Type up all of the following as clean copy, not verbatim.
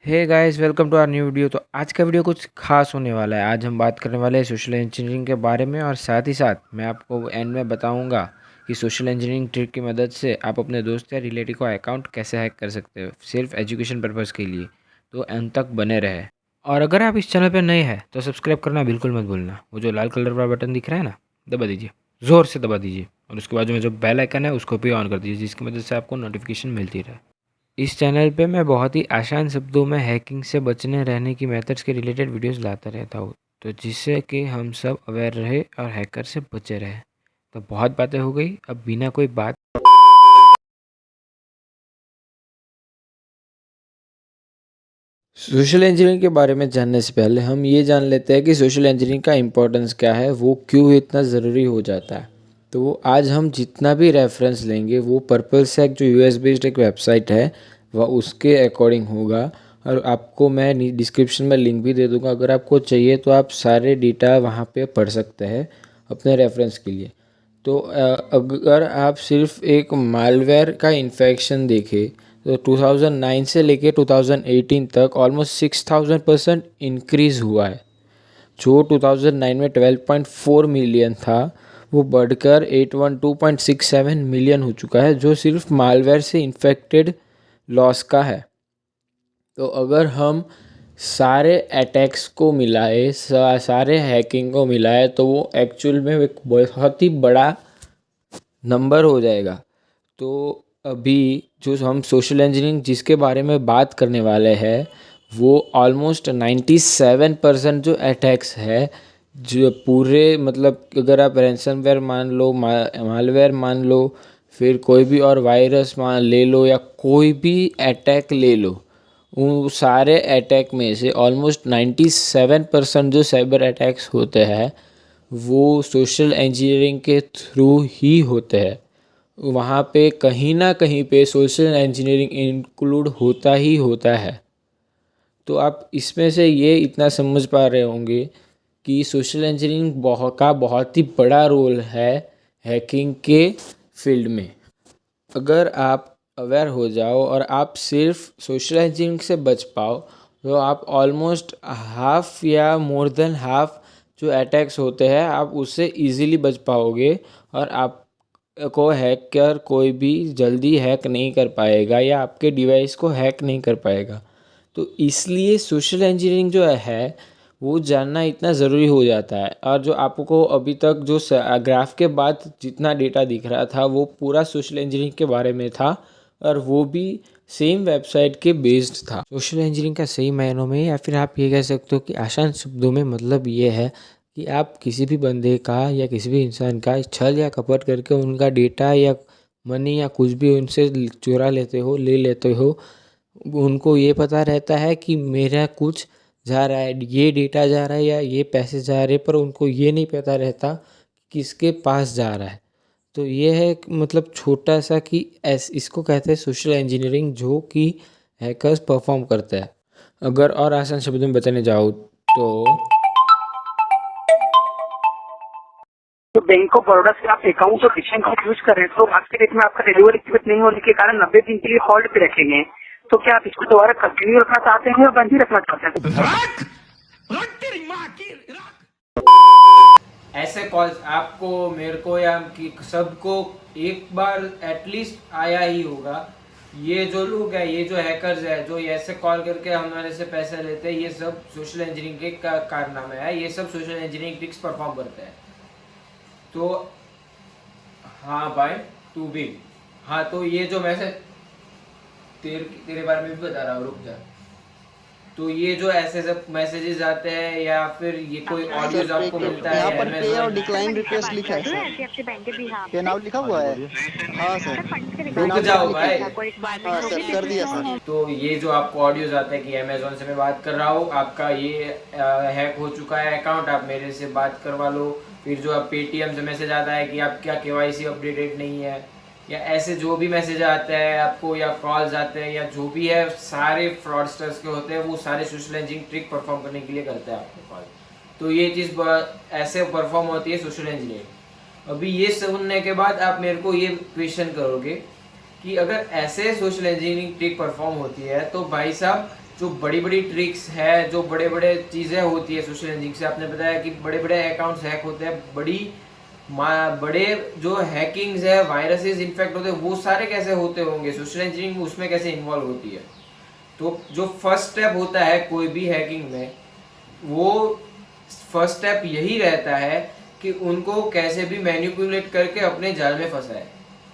Hey guys, welcome to our new video. तो आज का वीडियो कुछ खास होने वाला है। आज हम बात करने वाले हैं सोशल इंजीनियरिंग के बारे में, और साथ ही साथ मैं आपको एंड में बताऊंगा कि सोशल इंजीनियरिंग ट्रिक की मदद से आप अपने दोस्त या रिलेटिव का अकाउंट कैसे हैक कर सकते हो सिर्फ एजुकेशन पर्पज़ के लिए। तो अंत तक बने रहे। और अगर आप इस चैनल पर नए हैं तो सब्सक्राइब करना बिल्कुल मत भूलना। वो जो लाल कलर वाला बटन दिख रहा है ना, दबा दीजिए, ज़ोर से दबा दीजिए। और उसके बाद में जो बेल आइकन है उसको भी ऑन कर दीजिए, जिसकी मदद से आपको नोटिफिकेशन मिलती रहे। इस चैनल पे मैं बहुत ही आसान शब्दों में हैकिंग से बचने रहने की मेथड्स के रिलेटेड वीडियोस लाता रहता हूँ, तो जिससे कि हम सब अवेयर रहे और हैकर से बचे रहे। तो बहुत बातें हो गई, अब बिना कोई बात। सोशल इंजीनियरिंग के बारे में जानने से पहले हम ये जान लेते हैं कि सोशल इंजीनियरिंग का इम्पोर्टेंस क्या है, वो क्यों इतना ज़रूरी हो जाता है। तो आज हम जितना भी रेफरेंस लेंगे वो पर्पल से जो यूएस बेस्ड एक वेबसाइट है वह उसके अकॉर्डिंग होगा। और आपको मैं डिस्क्रिप्शन में लिंक भी दे दूंगा, अगर आपको चाहिए तो आप सारे डेटा वहाँ पे पढ़ सकते हैं अपने रेफरेंस के लिए। तो अगर आप सिर्फ एक मालवेयर का इन्फेक्शन देखें तो 2009 से लेके 2018 तक ऑलमोस्ट 6000% इंक्रीज़ हुआ है। जो 2009 में 12.4 मिलियन था वो बढ़कर 812.67 मिलियन हो चुका है, जो सिर्फ मालवेयर से इन्फेक्टेड लॉस का है। तो अगर हम सारे अटैक्स को मिलाए, सारे हैकिंग को मिलाए, तो वो एक्चुअल में एक बहुत ही बड़ा नंबर हो जाएगा। तो अभी जो हम सोशल इंजीनियरिंग जिसके बारे में बात करने वाले हैं वो ऑलमोस्ट 97% जो अटैक्स है, जो पूरे मतलब अगर आप रैंसमवेयर मान लो, मालवेयर मान लो, फिर कोई भी और वायरस मान ले लो, या कोई भी अटैक ले लो, उन सारे अटैक में से ऑलमोस्ट 97% जो साइबर अटैक्स होते हैं वो सोशल इंजीनियरिंग के थ्रू ही होते हैं। वहाँ पे कहीं ना कहीं पे सोशल इंजीनियरिंग इंक्लूड होता ही होता है। तो आप इसमें से ये इतना समझ पा रहे होंगे कि सोशल इंजीनियरिंग बहुत ही बड़ा रोल है हैकिंग के फील्ड में। अगर आप अवेयर हो जाओ और आप सिर्फ सोशल इंजीनियरिंग से बच पाओ तो आप ऑलमोस्ट हाफ या मोर देन हाफ जो अटैक्स होते हैं आप उससे इजीली बच पाओगे। और आप को हैकर कोई भी जल्दी हैक नहीं कर पाएगा या आपके डिवाइस को हैक नहीं कर पाएगा। तो इसलिए सोशल इंजीनियरिंग जो है वो जानना इतना ज़रूरी हो जाता है। और जो आपको अभी तक जो ग्राफ के बाद जितना डेटा दिख रहा था वो पूरा सोशल इंजीनियरिंग के बारे में था, और वो भी सेम वेबसाइट के बेस्ड था। सोशल इंजीनियरिंग का सही मायनों में या फिर आप ये कह सकते हो कि आसान शब्दों में मतलब ये है कि आप किसी भी बंदे का या किसी भी इंसान का छल या कपट करके उनका डेटा या मनी या कुछ भी उनसे चुरा लेते हो, ले लेते हो। उनको ये पता रहता है कि मेरा कुछ जा रहा है, ये डेटा जा रहा है या ये पैसे जा रहे हैं, पर उनको ये नहीं पता रहता किसके पास जा रहा है। तो ये है मतलब छोटा सा कि इसको कहते हैं सोशल इंजीनियरिंग, जो कि हैकर्स परफॉर्म करता है। अगर और आसान शब्दों में बताने जाओ तो बैंक ऑफ बड़ौदा से आप अकाउंट और डिशन कार्ड यूज कर रहे हैं तो आज के डेट में आपका डिलीवरी एक्टिवेट नहीं होने के कारण 90 दिन के लिए होल्ड पे रखेंगे। तो क्या आप इसको दोबारा कंटिन्यू रखना चाहते हैं या बंद ही रखना चाहते हैं? ऐसे कॉल्स आपको, मेरे को या कि सबको एक बार एटलीस्ट आया ही होगा। ये जो लोग हैं, ये जो हैकर्स है, जो ऐसे कॉल करके हमारे से पैसे लेते हैं, ये सब सोशल इंजीनियरिंग के कारनामे है। ये सब सोशल इंजीनियरिंग ट्रिक्स परफॉर्म करते हैं। तो हाँ भाई, तू भी। हाँ, तो ये जो मैसेज तेरे बारे में भी बता रहा हूँ, रुक जा। तो ये जो ऐसे सब मैसेजेस आते हैं या फिर ये कोई ऑडियोज आपको मिलता है यहाँ पर पे और अमेज़न। डिक्लाइन रिक्वेस्ट लिखा है सर। पे नाउ लिखा हुआ है। हाँ सर, पे रुक नाउ जाओ लिखा भाई। है। हाँ सर, कर दिया सर। तो ये जो आपको ऑडियोज आते हैं कि अमेज़न से मैं बात कर रहा हूँ, आपका ये हैक हो चुका है अकाउंट, आप मेरे से बात करवा लो। फिर जो आप पेटीएम से मैसेज आता है कि आपका केवाईसी अपडेटेड नहीं है, या ऐसे जो भी मैसेज आते हैं आपको या कॉल्स आते हैं या जो भी है, सारे फ्रॉडस्टर्स के होते हैं, वो सारे सोशल इंजीनियरिंग ट्रिक परफॉर्म करने के लिए करते हैं आपके कॉल। तो ये चीज़ ऐसे परफॉर्म होती है सोशल इंजीनियरिंग। अभी ये सुनने के बाद आप मेरे को ये क्वेश्चन करोगे कि अगर ऐसे सोशल इंजीनियरिंग ट्रिक परफॉर्म होती है तो भाई साहब जो बड़ी बड़ी ट्रिक्स है, जो बड़े बड़े चीज़ें होती है सोशल इंजीनियरिंग से, आपने बताया कि बड़े बड़े अकाउंट्स हैक होते हैं, बड़े जो हैकिंग्स है, वायरसेस इन्फेक्ट होते हैं, वो सारे कैसे होते होंगे, सोशल इंजीनियरिंग उसमें कैसे इन्वॉल्व होती है। तो जो फर्स्ट स्टेप होता है कोई भी हैकिंग में, वो फर्स्ट स्टेप यही रहता है कि उनको कैसे भी मैनिपुलेट करके अपने जाल में फंसाए।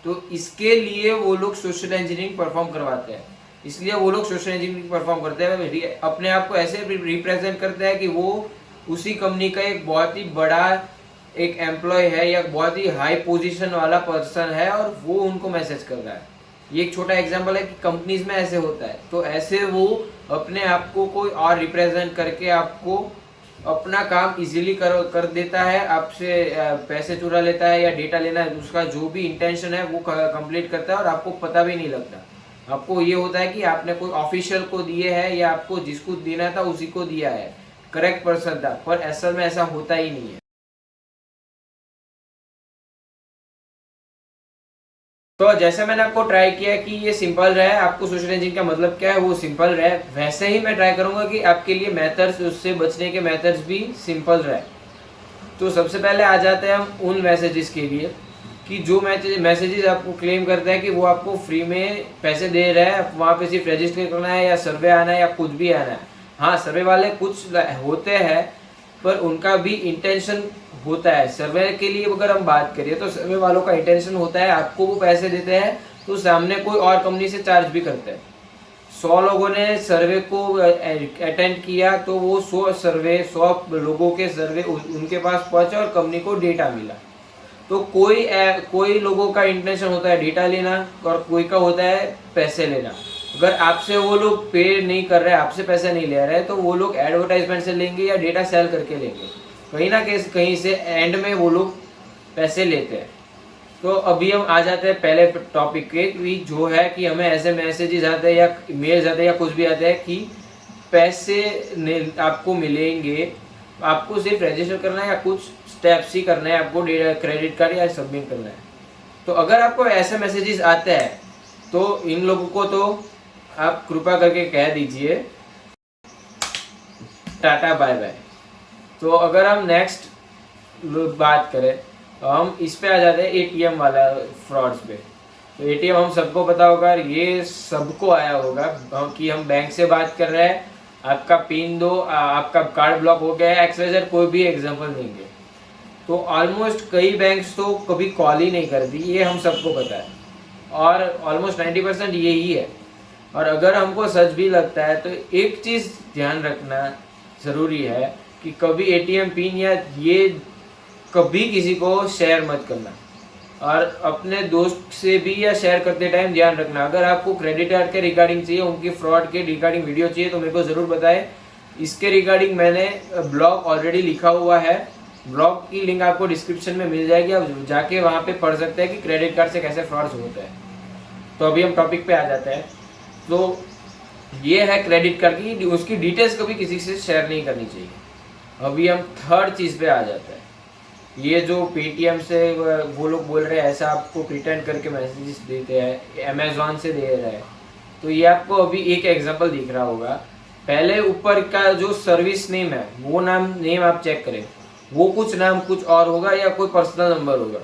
तो इसके लिए वो लोग सोशल इंजीनियरिंग परफॉर्म करवाते हैं, इसलिए वो लोग सोशल इंजीनियरिंग परफॉर्म करते हैं, अपने आप को ऐसे रिप्रेजेंट करते हैं कि वो उसी कंपनी का एक बहुत ही बड़ा एक एम्प्लॉय है या बहुत ही हाई पोजीशन वाला पर्सन है और वो उनको मैसेज कर रहा है। ये एक छोटा एग्जांपल है कि कंपनीज में ऐसे होता है। तो ऐसे वो अपने आप को कोई और रिप्रेजेंट करके आपको अपना काम इजीली कर देता है, आपसे पैसे चुरा लेता है या डेटा लेना है, उसका जो भी इंटेंशन है वो कंप्लीट करता है और आपको पता भी नहीं लगता। आपको ये होता है कि आपने कोई ऑफिशियल को दिए है या आपको जिसको देना था उसी को दिया है, करेक्ट पर्सन था, पर असल में ऐसा होता ही नहीं है। तो जैसे मैंने आपको ट्राई किया कि ये सिंपल रहे, आपको सोशल इंजीनियरिंग का मतलब क्या है वो सिंपल रहे, वैसे ही मैं ट्राई करूंगा कि आपके लिए मेथड्स, उससे बचने के मेथड्स भी सिंपल रहे। तो सबसे पहले आ जाते हैं हम उन मैसेजेस के लिए कि जो मैसेजेस आपको क्लेम करता है कि वो आपको फ्री में पैसे दे रहे हैं, वहाँ पे सिर्फ रजिस्टर करना है या सर्वे आना है या कुछ भी आना है। हाँ, सर्वे वाले कुछ होते हैं पर उनका भी इंटेंशन होता है। सर्वे के लिए अगर हम बात करें तो सर्वे वालों का इंटेंशन होता है, आपको वो पैसे देते हैं तो सामने कोई और कंपनी से चार्ज भी करते हैं। 100 लोगों ने सर्वे को अटेंड किया तो वो 100 लोगों के सर्वे उनके पास पहुंचे और कंपनी को डेटा मिला। तो कोई लोगों का इंटेंशन होता है डेटा लेना और कोई का होता है पैसे लेना। अगर आपसे वो लोग पे नहीं कर रहे, आपसे पैसे नहीं ले रहे, तो वो लोग एडवर्टाइजमेंट से लेंगे या डेटा सेल करके लेंगे, कहीं ना कहीं से एंड में वो लोग पैसे लेते हैं। तो अभी हम आ जाते हैं पहले टॉपिक के कि जो है कि हमें ऐसे मैसेजेस आते हैं या मेल्स आते हैं या कुछ भी आते हैं कि पैसे आपको मिलेंगे, आपको सिर्फ रजिस्टर करना है या कुछ स्टेप्स ही करना है, आपको क्रेडिट कार्ड या सबमिट करना है। तो अगर आपको ऐसे मैसेजेस आते हैं तो इन लोगों को तो आप कृपा करके कह दीजिए टाटा बाय बाय। तो अगर हम नेक्स्ट बात करें तो हम इस पे आ जाते हैं एटीएम वाला फ्रॉड्स पे। तो एटीएम हम सबको पता होगा, ये सबको आया होगा कि हम बैंक से बात कर रहे हैं, आपका पिन दो, आपका कार्ड ब्लॉक हो गया है, एक्सवाइजेड कोई भी एग्जांपल देंगे। तो ऑलमोस्ट कई बैंक्स तो कभी कॉल ही नहीं करती, ये हम सबको पता है और ऑलमोस्ट 90% यही है। और अगर हमको सच भी लगता है तो एक चीज़ ध्यान रखना ज़रूरी है कि कभी एटीएम पिन या ये कभी किसी को शेयर मत करना, और अपने दोस्त से भी या शेयर करते टाइम ध्यान रखना। अगर आपको क्रेडिट कार्ड के रिगार्डिंग चाहिए, उनकी फ्रॉड के रिगार्डिंग वीडियो चाहिए तो मेरे को ज़रूर बताएं। इसके रिगार्डिंग मैंने ब्लॉग ऑलरेडी लिखा हुआ है, ब्लॉग की लिंक आपको डिस्क्रिप्शन में मिल जाएगी, आप जाके वहाँ पे पढ़ सकते हैं कि क्रेडिट कार्ड से कैसे फ्रॉड्स होता है। तो अभी हम टॉपिक पे आ जाते हैं। तो ये है क्रेडिट कार्ड की, उसकी डिटेल्स कभी किसी से शेयर नहीं करनी चाहिए। अभी हम थर्ड चीज़ पे आ जाते हैं। ये जो पेटीएम से वो लोग बोल रहे हैं ऐसा आपको प्रिटेंड करके मैसेजेस देते हैं, अमेजोन से दे रहे हैं, तो ये आपको अभी एक एग्जांपल दिख रहा होगा। पहले ऊपर का जो सर्विस नेम है वो नेम आप चेक करें, वो कुछ नाम कुछ और होगा या कोई पर्सनल नंबर होगा।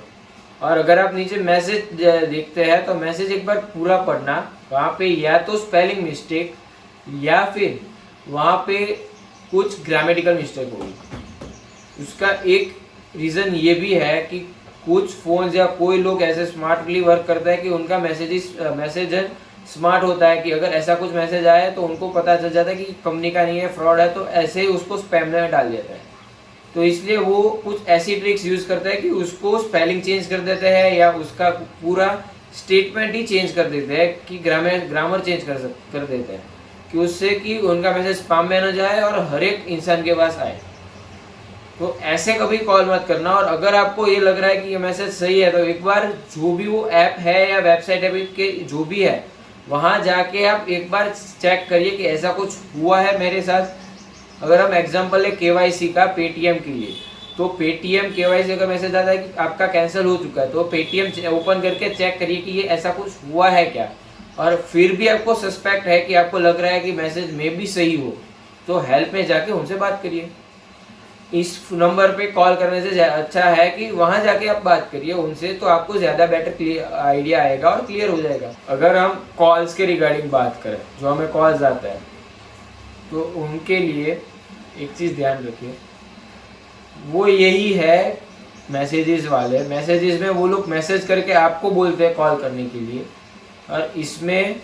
और अगर आप नीचे मैसेज देखते हैं तो मैसेज एक बार पूरा पढ़ना, वहाँ पे या तो स्पेलिंग मिस्टेक या फिर वहाँ पे कुछ ग्रामेटिकल मिस्टेक होगी। उसका एक रीज़न ये भी है कि कुछ फ़ोन्स या कोई लोग ऐसे स्मार्टली वर्क करता है कि उनका मैसेज स्मार्ट होता है कि अगर ऐसा कुछ मैसेज आया तो उनको पता चल जाता है कि कंपनी का नहीं है, फ्रॉड है, तो ऐसे ही उसको स्पैम में डाल देता है। तो इसलिए वो कुछ ऐसी ट्रिक्स यूज़ करता है कि उसको स्पेलिंग चेंज कर देते हैं या उसका पूरा स्टेटमेंट ही चेंज कर देते हैं कि ग्रामर चेंज कर देते हैं कि उससे कि उनका मैसेज स्पैम में न जाए और हर एक इंसान के पास आए। तो ऐसे कभी कॉल मत करना। और अगर आपको ये लग रहा है कि ये मैसेज सही है तो एक बार जो भी वो ऐप है या वेबसाइट है के जो भी है वहाँ जाके आप एक बार चेक करिए कि ऐसा कुछ हुआ है मेरे साथ। अगर हम एग्जांपल है KYC का पेटीएम के लिए, तो पेटीएम KYC का मैसेज आता है कि आपका कैंसिल हो चुका है, तो पेटीएम ओपन करके चेक करिए कि ये ऐसा कुछ हुआ है क्या। और फिर भी आपको सस्पेक्ट है कि आपको लग रहा है कि मैसेज में भी सही हो, तो हेल्प में जाके उनसे बात करिए। इस नंबर पे कॉल करने से अच्छा है कि वहां जाके आप बात करिए उनसे, तो आपको ज़्यादा बेटर आइडिया आएगा और क्लियर हो जाएगा। अगर हम कॉल्स के रिगार्डिंग बात करें, जो हमें कॉल्स आता है, तो उनके लिए एक चीज़ ध्यान रखिए, वो यही है मैसेजेस वाले। मैसेजेस में वो लोग मैसेज करके आपको बोलते हैं कॉल करने के लिए, और इसमें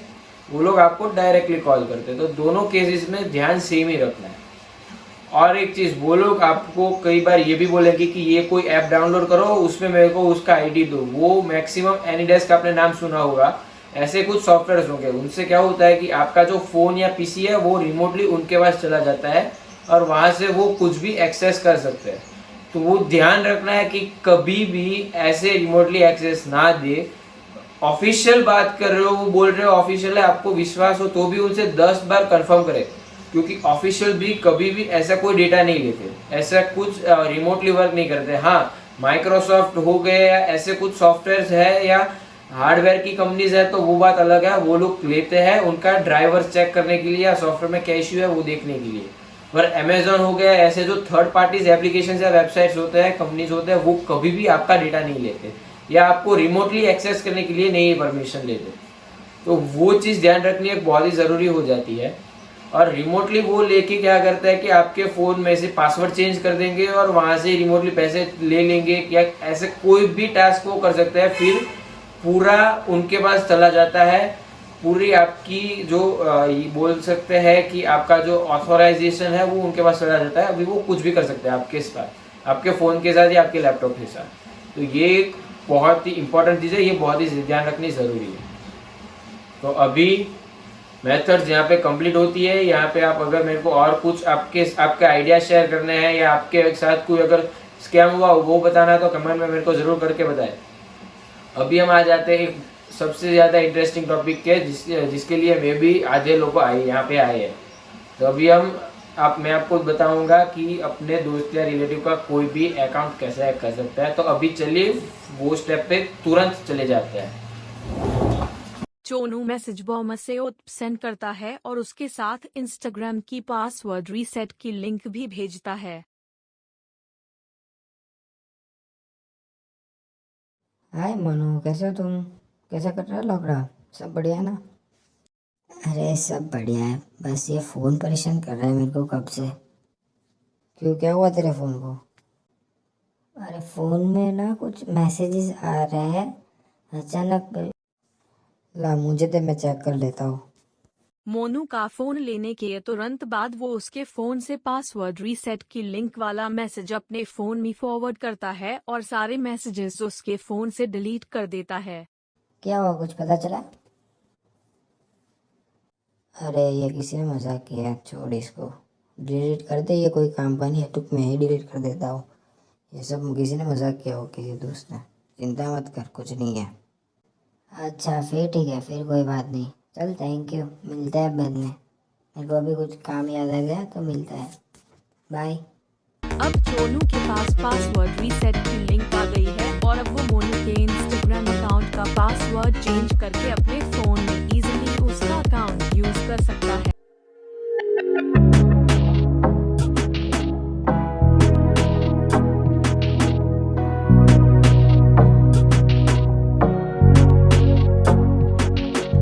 वो लोग आपको डायरेक्टली कॉल करते हैं। तो दोनों केसेस में ध्यान सेम ही रखना है। और एक चीज़, वो लोग आपको कई बार ये भी बोलेंगे कि ये कोई ऐप डाउनलोड करो, उसमें मेरे को उसका आईडी दो। वो मैक्सिमम एनीडेस्क आपने नाम सुना होगा, ऐसे कुछ सॉफ्टवेयर होंगे। उनसे क्या होता है कि आपका जो फ़ोन या पीसी है वो रिमोटली उनके पास चला जाता है और वहाँ से वो कुछ भी एक्सेस कर सकते हैं। तो वो ध्यान रखना है कि कभी भी ऐसे रिमोटली एक्सेस ना दे। ऑफिशियल बात कर रहे हो, वो बोल रहे हो ऑफिशियल है, आपको विश्वास हो तो भी उनसे 10 बार कंफर्म करें, क्योंकि ऑफिशियल भी कभी भी ऐसा कोई डेटा नहीं लेते, ऐसा कुछ रिमोटली वर्क नहीं करते। हाँ, माइक्रोसॉफ्ट हो गए या ऐसे कुछ सॉफ्टवेयर है या हार्डवेयर की कंपनीज है तो वो बात अलग है, वो लोग लेते हैं उनका ड्राइवर चेक करने के लिए या सॉफ्टवेयर में क्या इश्यू है वो देखने के लिए। पर अमेजोन हो गया, ऐसे जो थर्ड पार्टीज एप्लीकेशन या वेबसाइट्स होते हैं, कंपनीज होते हैं, वो कभी भी आपका डेटा नहीं लेते या आपको रिमोटली एक्सेस करने के लिए नहीं परमिशन लेते। तो वो चीज़ ध्यान रखनी एक बहुत ही ज़रूरी हो जाती है। और रिमोटली वो लेके क्या करता है कि आपके फ़ोन में से पासवर्ड चेंज कर देंगे और वहाँ से रिमोटली पैसे ले लेंगे, या ऐसे कोई भी टास्क वो कर सकते हैं, फिर पूरा उनके पास चला जाता है। पूरी आपकी जो ये बोल सकते हैं कि आपका जो ऑथोराइजेशन है वो उनके पास चला जाता है। अभी वो कुछ भी कर सकते हैं आपके साथ, आपके फ़ोन के साथ या आपके लैपटॉप के साथ। तो ये एक बहुत ही इंपॉर्टेंट चीज़ है, ये बहुत ही ध्यान रखनी ज़रूरी है। तो अभी मेथड्स यहाँ पे कंप्लीट होती है। यहाँ पे आप अगर मेरे को और कुछ आपके आइडिया शेयर करने हैं या आपके साथ कोई अगर स्कैम हुआ वो बताना है तो कमेंट में मेरे को ज़रूर करके बताएं। अभी हम आ जाते हैं एक सबसे ज़्यादा इंटरेस्टिंग टॉपिक के, जिसके लिए मैं भी आधे लोग यहाँ पे आए हैं। तो अभी मैं आपको बताऊंगा कि अपने दोस्त या रिलेटिव का कोई भी अकाउंट कैसे हैक कर सकता है। तो अभी चलिए वो स्टेप पे तुरंत चले जाते हैं। चोनू मैसेज बॉम्ब से सेंड करता है और उसके साथ इंस्टाग्राम की पासवर्ड रीसेट की लिंक भी भेजता है। हाय मनु, कैसे हो तुम? कैसा कट रहा है लॉकडाउन? सब बढ़िया है ना? अरे सब बढ़िया है, बस ये फ़ोन परेशान कर रहा है मेरे को कब से। क्यों, क्या हुआ तेरे फ़ोन को? अरे फ़ोन में ना कुछ मैसेजेस आ रहे हैं अचानक। ला मुझे तो, मैं चेक कर लेता हूँ। मोनू का फोन लेने के तुरंत बाद वो उसके फोन से पासवर्ड रीसेट की लिंक वाला मैसेज अपने फोन में फॉरवर्ड करता है और सारे मैसेजेस उसके फोन से डिलीट कर देता है। क्या हुआ, कुछ पता चला? अरे ये किसी ने मजाक किया, छोड़ इसको, डिलीट कर दे। ये कोई काम का नहीं है, टुक में ही डिलीट कर देता हूँ। ये सब किसी ने मजाक किया हो, किसी दोस्त ने। चिंता मत कर, कुछ नहीं है। अच्छा फिर ठीक है, फिर कोई बात नहीं। चल थैंक यू, मिलते हैं बाद में। मेरे को अभी कुछ काम याद आ गया तो मिलता है, बाय। अब चोनू के पास पासवर्ड रीसेट की लिंक आ गई है और अब वो मोनू के इंस्टाग्राम अकाउंट का पासवर्ड चेंज करके अपने फोन